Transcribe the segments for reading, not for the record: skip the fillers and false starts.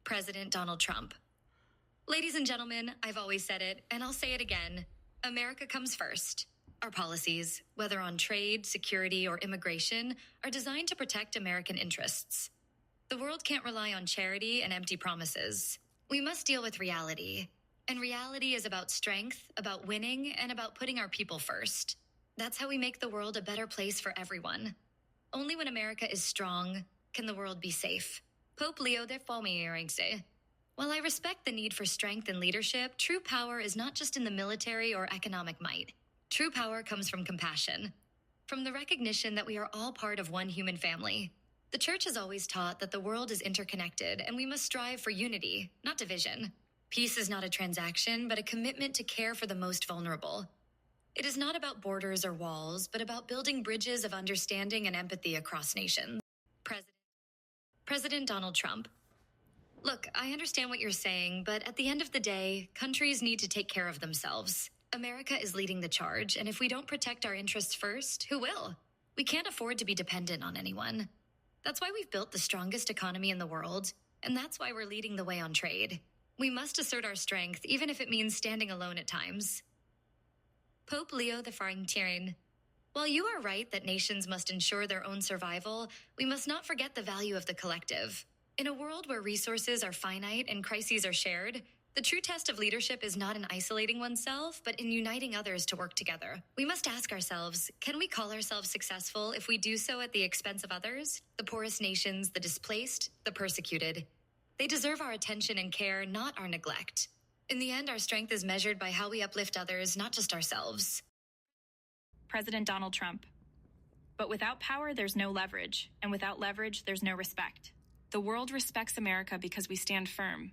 President Donald Trump. Ladies and gentlemen, I've always said it, and I'll say it again. America comes first. Our policies, whether on trade, security, or immigration, are designed to protect American interests. The world can't rely on charity and empty promises. We must deal with reality. And reality is about strength, about winning, and about putting our people first. That's how we make the world a better place for everyone. Only when America is strong can the world be safe. Pope Leo XIV. While I respect the need for strength and leadership, true power is not just in the military or economic might. True power comes from compassion, from the recognition that we are all part of one human family. The Church has always taught that the world is interconnected and we must strive for unity, not division. Peace is not a transaction, but a commitment to care for the most vulnerable. It is not about borders or walls, but about building bridges of understanding and empathy across nations. President Donald Trump. Look, I understand what you're saying, but at the end of the day, countries need to take care of themselves. America is leading the charge, and if we don't protect our interests first, who will? We can't afford to be dependent on anyone. That's why we've built the strongest economy in the world, and that's why we're leading the way on trade. We must assert our strength, even if it means standing alone at times. Pope Leo XIV. While you are right that nations must ensure their own survival, we must not forget the value of the collective. In a world where resources are finite and crises are shared, the true test of leadership is not in isolating oneself, but in uniting others to work together. We must ask ourselves, can we call ourselves successful if we do so at the expense of others? The poorest nations, the displaced, the persecuted. They deserve our attention and care, not our neglect. In the end, our strength is measured by how we uplift others, not just ourselves. President Donald Trump. But without power, there's no leverage, and without leverage, there's no respect. The world respects America because we stand firm.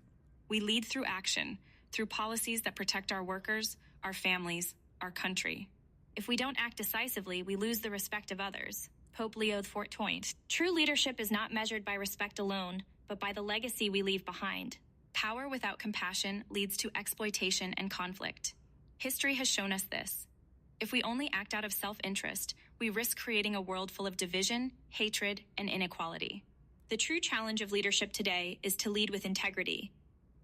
We lead through action, through policies that protect our workers, our families, our country. If we don't act decisively, we lose the respect of others. Pope Leo XIV. True leadership is not measured by respect alone, but by the legacy we leave behind. Power without compassion leads to exploitation and conflict. History has shown us this. If we only act out of self-interest, we risk creating a world full of division, hatred, and inequality. The true challenge of leadership today is to lead with integrity,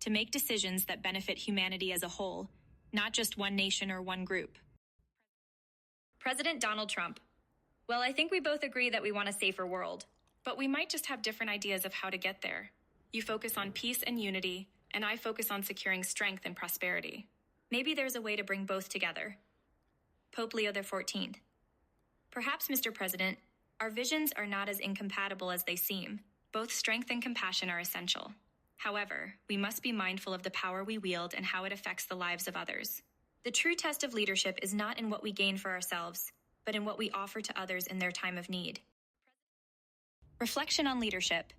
to make decisions that benefit humanity as a whole, not just one nation or one group. President Donald Trump. Well, I think we both agree that we want a safer world, but we might just have different ideas of how to get there. You focus on peace and unity, and I focus on securing strength and prosperity. Maybe there's a way to bring both together. Pope Leo XIV. Perhaps, Mr. President, our visions are not as incompatible as they seem. Both strength and compassion are essential. However, we must be mindful of the power we wield and how it affects the lives of others. The true test of leadership is not in what we gain for ourselves, but in what we offer to others in their time of need. Reflection on leadership.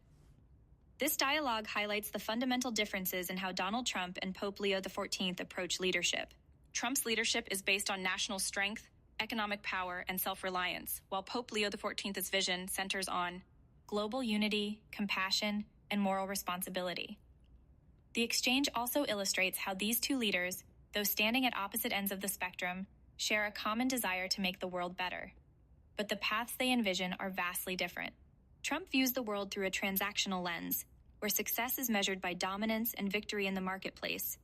This dialogue highlights the fundamental differences in how Donald Trump and Pope Leo XIV approach leadership. Trump's leadership is based on national strength, economic power, and self-reliance, while Pope Leo XIV's vision centers on global unity, compassion, and moral responsibility. The exchange also illustrates how these two leaders, though standing at opposite ends of the spectrum, share a common desire to make the world better. But the paths they envision are vastly different. Trump views the world through a transactional lens, where success is measured by dominance and victory in the marketplace,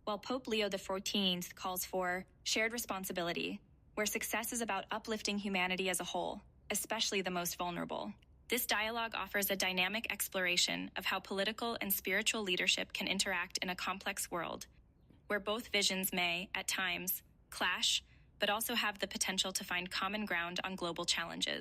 while Pope Leo XIV calls for shared responsibility, where success is about uplifting humanity as a whole, especially the most vulnerable. This dialogue offers a dynamic exploration of how political and spiritual leadership can interact in a complex world, where both visions may, at times, clash, but also have the potential to find common ground on global challenges.